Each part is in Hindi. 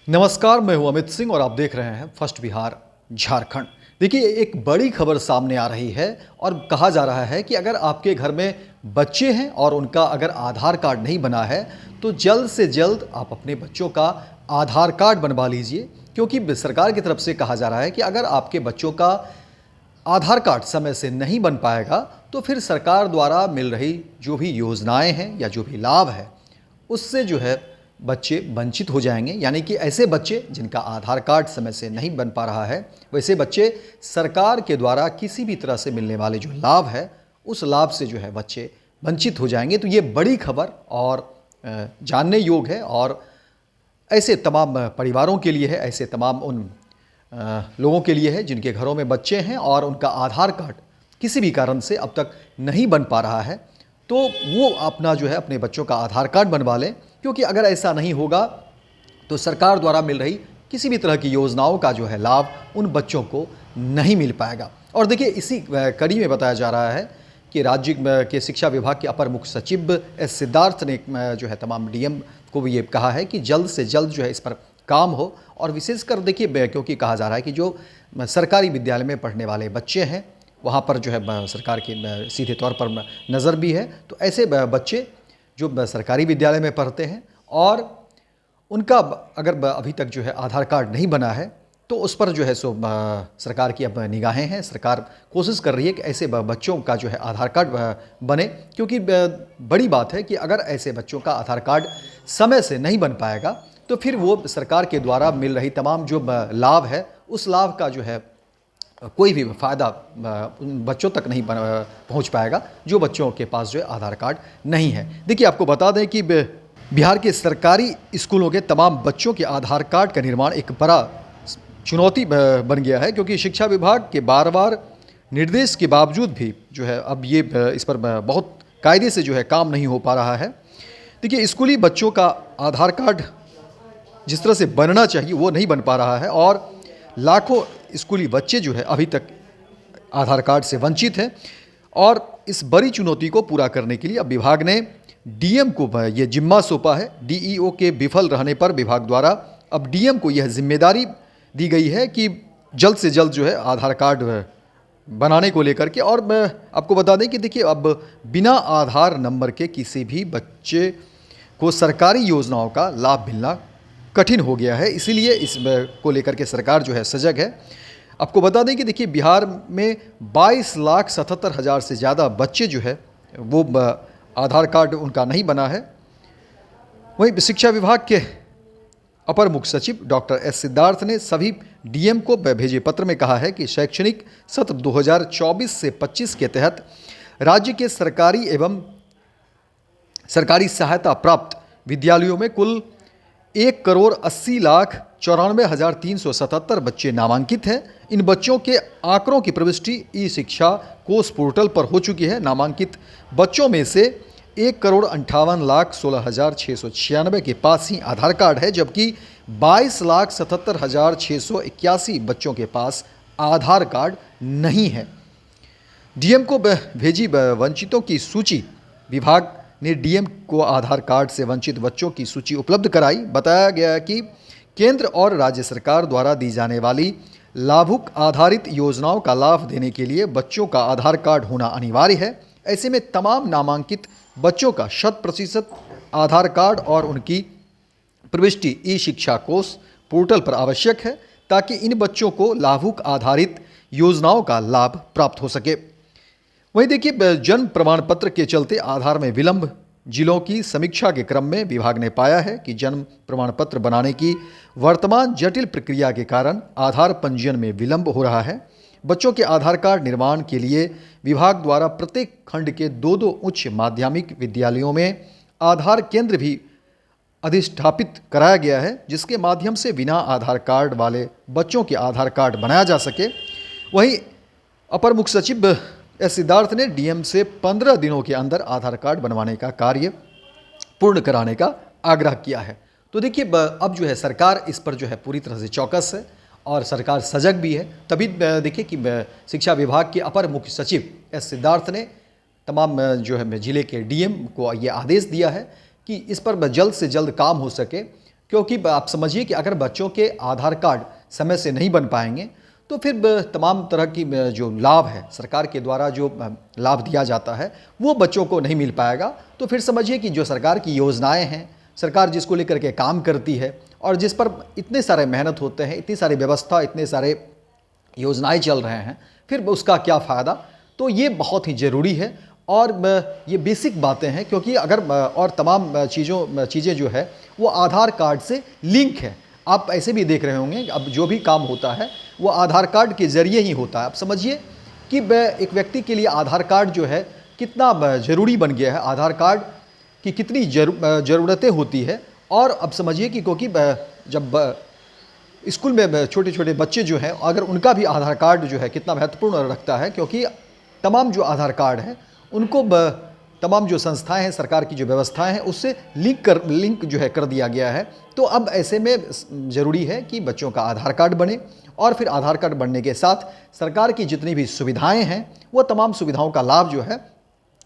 नमस्कार, मैं हूं अमित सिंह और आप देख रहे हैं फर्स्ट बिहार झारखंड। देखिए, एक बड़ी खबर सामने आ रही है और कहा जा रहा है कि अगर आपके घर में बच्चे हैं और उनका अगर आधार कार्ड नहीं बना है तो जल्द से जल्द आप अपने बच्चों का आधार कार्ड बनवा लीजिए, क्योंकि सरकार की तरफ से कहा जा रहा है कि अगर आपके बच्चों का आधार कार्ड समय से नहीं बन पाएगा तो फिर सरकार द्वारा मिल रही जो भी योजनाएं हैं या जो भी लाभ है उससे जो है बच्चे वंचित हो जाएंगे। यानी कि ऐसे बच्चे जिनका आधार कार्ड समय से नहीं बन पा रहा है, वैसे बच्चे सरकार के द्वारा किसी भी तरह से मिलने वाले जो लाभ है उस लाभ से जो है बच्चे वंचित हो जाएंगे। तो ये बड़ी खबर और जानने योग्य है और ऐसे तमाम परिवारों के लिए है, ऐसे तमाम उन लोगों के लिए है जिनके घरों में बच्चे हैं और उनका आधार कार्ड किसी भी कारण से अब तक नहीं बन पा रहा है, तो वो अपना जो है अपने बच्चों का आधार कार्ड बनवा लें। क्योंकि अगर ऐसा नहीं होगा तो सरकार द्वारा मिल रही किसी भी तरह की योजनाओं का जो है लाभ उन बच्चों को नहीं मिल पाएगा। और देखिए, इसी कड़ी में बताया जा रहा है कि राज्य के शिक्षा विभाग के अपर मुख्य सचिव एस सिद्धार्थ ने जो है तमाम डीएम को भी ये कहा है कि जल्द से जल्द जो है इस पर काम हो। और विशेषकर देखिए, क्योंकि कहा जा रहा है कि जो सरकारी विद्यालय में पढ़ने वाले बच्चे हैं वहाँ पर जो है सरकार की सीधे तौर पर नज़र भी है, तो ऐसे बच्चे जो सरकारी विद्यालय में पढ़ते हैं और उनका अगर अभी तक जो है आधार कार्ड नहीं बना है तो उस पर जो है सो सरकार की अब निगाहें हैं। सरकार कोशिश कर रही है कि ऐसे बच्चों का जो है आधार कार्ड बने, क्योंकि बड़ी बात है कि अगर ऐसे बच्चों का आधार कार्ड समय से नहीं बन पाएगा तो फिर वो सरकार के द्वारा मिल रही तमाम जो लाभ है उस लाभ का जो है कोई भी फ़ायदा उन बच्चों तक नहीं पहुंच पाएगा जो बच्चों के पास जो है आधार कार्ड नहीं है। देखिए, आपको बता दें कि बिहार के सरकारी स्कूलों के तमाम बच्चों के आधार कार्ड का निर्माण एक बड़ा चुनौती बन गया है, क्योंकि शिक्षा विभाग के बार बार निर्देश के बावजूद भी जो है अब ये इस पर बहुत कायदे से जो है काम नहीं हो पा रहा है। देखिए, स्कूली बच्चों का आधार कार्ड जिस तरह से बनना चाहिए वो नहीं बन पा रहा है और लाखों स्कूली बच्चे जो है अभी तक आधार कार्ड से वंचित हैं। और इस बड़ी चुनौती को पूरा करने के लिए अब विभाग ने डीएम को ये जिम्मा सौंपा है। डीईओ के विफल रहने पर विभाग द्वारा अब डीएम को यह जिम्मेदारी दी गई है कि जल्द से जल्द जो है आधार कार्ड बनाने को लेकर के। और मैं आपको बता दें कि देखिए, अब बिना आधार नंबर के किसी भी बच्चे को सरकारी योजनाओं का लाभ मिलना कठिन हो गया है, इसीलिए इस को लेकर के सरकार जो है सजग है। आपको बता दें कि देखिए, बिहार में 22,77,000 से ज़्यादा बच्चे जो है वो आधार कार्ड उनका नहीं बना है। वहीं शिक्षा विभाग के अपर मुख्य सचिव डॉक्टर एस सिद्धार्थ ने सभी डीएम को भेजे पत्र में कहा है कि शैक्षणिक सत्र 2024 से 25 के तहत राज्य के सरकारी एवं सरकारी सहायता प्राप्त विद्यालयों में कुल 1,80,94,377 बच्चे नामांकित हैं। इन बच्चों के आंकड़ों की प्रविष्टि ई शिक्षा कोष पोर्टल पर हो चुकी है। नामांकित बच्चों में से 1,58,16,696 के पास ही आधार कार्ड है, जबकि 22,77,681 बच्चों के पास आधार कार्ड नहीं है। डीएम को भेजी वंचितों की सूची। विभाग ने डीएम को आधार कार्ड से वंचित बच्चों की सूची उपलब्ध कराई। बताया गया कि केंद्र और राज्य सरकार द्वारा दी जाने वाली लाभुक आधारित योजनाओं का लाभ देने के लिए बच्चों का आधार कार्ड होना अनिवार्य है। ऐसे में तमाम नामांकित बच्चों का 100% आधार कार्ड और उनकी प्रविष्टि ई शिक्षा कोष पोर्टल पर आवश्यक है, ताकि इन बच्चों को लाभुक आधारित योजनाओं का लाभ प्राप्त हो सके। वहीं देखिए, जन्म प्रमाण पत्र के चलते आधार में विलंब। जिलों की समीक्षा के क्रम में विभाग ने पाया है कि जन्म प्रमाण पत्र बनाने की वर्तमान जटिल प्रक्रिया के कारण आधार पंजीयन में विलंब हो रहा है। बच्चों के आधार कार्ड निर्माण के लिए विभाग द्वारा प्रत्येक खंड के 2-2 उच्च माध्यमिक विद्यालयों में आधार केंद्र भी अधिष्ठापित कराया गया है, जिसके माध्यम से बिना आधार कार्ड वाले बच्चों के आधार कार्ड बनाया जा सके। वहीं अपर मुख्य सचिव एस सिद्धार्थ ने डीएम से 15 दिनों के अंदर आधार कार्ड बनवाने का कार्य पूर्ण कराने का आग्रह किया है। तो देखिए, अब जो है सरकार इस पर जो है पूरी तरह से चौकस है और सरकार सजग भी है। तभी देखिए कि शिक्षा विभाग के अपर मुख्य सचिव एस सिद्धार्थ ने तमाम जो है जिले के डीएम को ये आदेश दिया है कि इस पर जल्द से जल्द काम हो सके, क्योंकि आप समझिए कि अगर बच्चों के आधार कार्ड समय से नहीं बन पाएंगे तो फिर तमाम तरह की जो लाभ है, सरकार के द्वारा जो लाभ दिया जाता है वो बच्चों को नहीं मिल पाएगा। तो फिर समझिए कि जो सरकार की योजनाएं हैं, सरकार जिसको लेकर के काम करती है और जिस पर इतने सारे मेहनत होते हैं, इतनी सारी व्यवस्था, इतने सारे योजनाएं चल रहे हैं, फिर उसका क्या फ़ायदा। तो ये बहुत ही ज़रूरी है और ये बेसिक बातें हैं, क्योंकि अगर और तमाम चीज़ें जो है वो आधार कार्ड से लिंक है। आप ऐसे भी देख रहे होंगे अब जो भी काम होता है वो आधार कार्ड के ज़रिए ही होता है। आप समझिए कि एक व्यक्ति के लिए आधार कार्ड जो है कितना ज़रूरी बन गया है, आधार कार्ड की कितनी ज़रूरतें होती है। और अब समझिए कि क्योंकि जब स्कूल में छोटे छोटे बच्चे जो हैं, अगर उनका भी आधार कार्ड जो है कितना महत्वपूर्ण रखता है, क्योंकि तमाम जो आधार कार्ड हैं उनको तमाम जो संस्थाएं हैं, सरकार की जो व्यवस्थाएं हैं, उससे लिंक जो है कर दिया गया है। तो अब ऐसे में ज़रूरी है कि बच्चों का आधार कार्ड बने और फिर आधार कार्ड बनने के साथ सरकार की जितनी भी सुविधाएं हैं वो तमाम सुविधाओं का लाभ जो है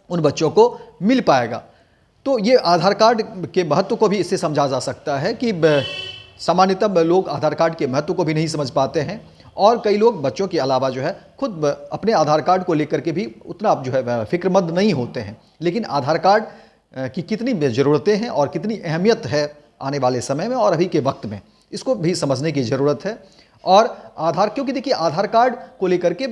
उन बच्चों को मिल पाएगा। तो ये आधार कार्ड के महत्व को भी इससे समझा जा सकता है कि सामान्यतः लोग आधार कार्ड के महत्व को भी नहीं समझ पाते हैं और कई लोग बच्चों के अलावा जो है खुद अपने आधार कार्ड को लेकर के भी उतना जो है फिक्रमंद नहीं होते हैं। लेकिन आधार कार्ड की कितनी ज़रूरतें हैं और कितनी अहमियत है आने वाले समय में और अभी के वक्त में, इसको भी समझने की ज़रूरत है। और क्योंकि देखिए आधार कार्ड को लेकर के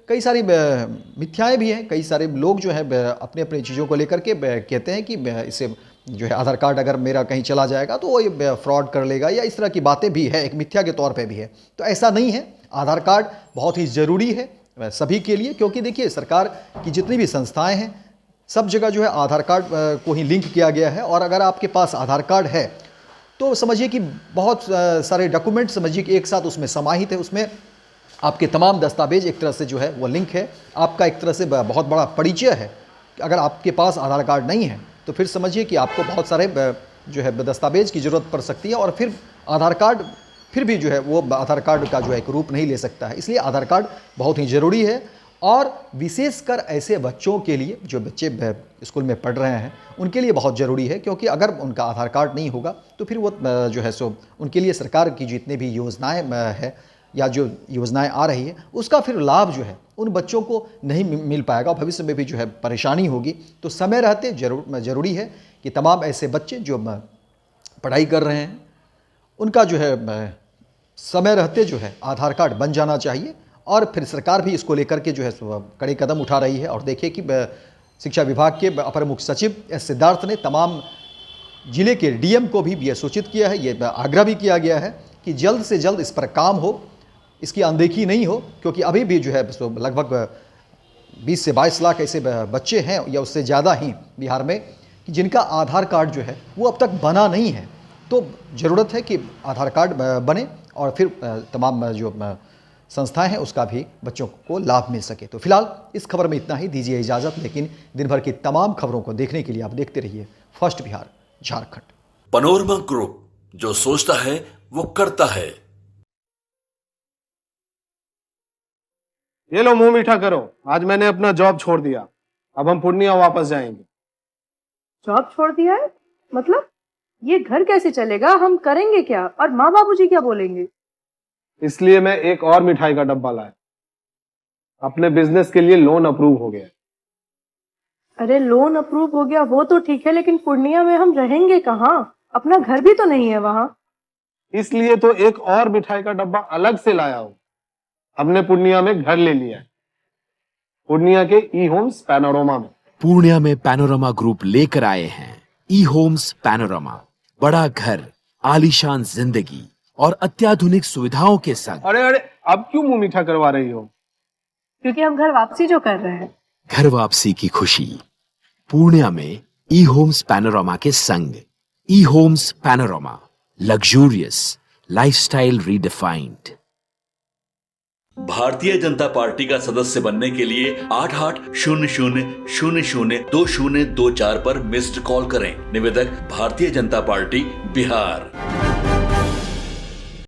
कई सारी मिथ्याएँ भी हैं, कई सारे लोग जो है अपने अपनी चीज़ों को लेकर के कहते हैं कि इससे जो है आधार कार्ड अगर मेरा कहीं चला जाएगा तो वो ये फ्रॉड कर लेगा, या इस तरह की बातें भी है, एक मिथ्या के तौर पे भी है। तो ऐसा नहीं है, आधार कार्ड बहुत ही ज़रूरी है सभी के लिए, क्योंकि देखिए सरकार की जितनी भी संस्थाएं हैं सब जगह जो है आधार कार्ड को ही लिंक किया गया है। और अगर आपके पास आधार कार्ड है तो समझिए कि बहुत सारे डॉक्यूमेंट समझिए कि एक साथ उसमें समाहित है, उसमें आपके तमाम दस्तावेज एक तरह से जो है वो लिंक है, आपका एक तरह से बहुत बड़ा परिचय है। अगर आपके पास आधार कार्ड नहीं है तो फिर समझिए कि आपको बहुत सारे जो है दस्तावेज की ज़रूरत पड़ सकती है और फिर आधार कार्ड फिर भी जो है वो आधार कार्ड का जो है एक रूप नहीं ले सकता है। इसलिए आधार कार्ड बहुत ही ज़रूरी है और विशेषकर ऐसे बच्चों के लिए जो बच्चे स्कूल में पढ़ रहे हैं उनके लिए बहुत ज़रूरी है, क्योंकि अगर उनका आधार कार्ड नहीं होगा तो फिर वो जो है सो उनके लिए सरकार की जितने भी योजनाएं है या जो योजनाएं आ रही है उसका फिर लाभ जो है उन बच्चों को नहीं मिल पाएगा, भविष्य में भी जो है परेशानी होगी। तो समय रहते ज़रूरी है कि तमाम ऐसे बच्चे जो पढ़ाई कर रहे हैं उनका जो है समय रहते जो है आधार कार्ड बन जाना चाहिए। और फिर सरकार भी इसको लेकर के जो है कड़े कदम उठा रही है। और देखिए कि शिक्षा विभाग के अपर मुख्य सचिव एस सिद्धार्थ ने तमाम जिले के डीएम को भी यह सूचित किया है, ये आग्रह भी किया गया है कि जल्द से जल्द इस पर काम हो, इसकी अनदेखी नहीं हो, क्योंकि अभी भी जो है लगभग 20 से 22 लाख ऐसे बच्चे हैं या उससे ज़्यादा ही बिहार में कि जिनका आधार कार्ड जो है वो अब तक बना नहीं है। तो ज़रूरत है कि आधार कार्ड बने और फिर तमाम जो संस्थाएं हैं उसका भी बच्चों को लाभ मिल सके। तो फिलहाल इस खबर में इतना ही, दीजिए इजाज़त। लेकिन दिन भर की तमाम खबरों को देखने के लिए आप देखते रहिए first Bihar Jharkhand. Panorama group, जो सोचता है वो करता है। ये लो मुंह मीठा करो, आज मैंने अपना जॉब छोड़ दिया, अब हम पूर्णिया वापस जाएंगे। जॉब छोड़ दिया है? मतलब ये घर कैसे चलेगा, हम करेंगे क्या और माँ बाबूजी क्या बोलेंगे? इसलिए मैं एक और मिठाई का डब्बा लाया, अपने बिजनेस के लिए लोन अप्रूव हो गया। अरे लोन अप्रूव हो गया वो तो ठीक है, लेकिन पूर्णिया में हम रहेंगे कहाँ? अपना घर भी तो नहीं है वहाँ। इसलिए तो एक और मिठाई का डब्बा अलग से लाया हूँ। हमने पूर्णिया में घर ले लिया है, पूर्णिया के ई होम्स पैनोरमा में। पूर्णिया में पैनोरमा ग्रुप लेकर आए हैं ई होम्स पैनोरमा, बड़ा घर, आलीशान जिंदगी और अत्याधुनिक सुविधाओं के संग। अरे अरे, अब क्यों मुंह मीठा करवा रही हो? क्योंकि हम घर वापसी जो कर रहे हैं। घर वापसी की खुशी पूर्णिया में ई होम्स पैनोरमा के संग। E Homes Panorama, luxurious lifestyle redefined. Bharatiya Janata party का सदस्य बनने के लिए 8800002024 पर मिस्ड कॉल करें। निवेदक, भारतीय जनता पार्टी बिहार।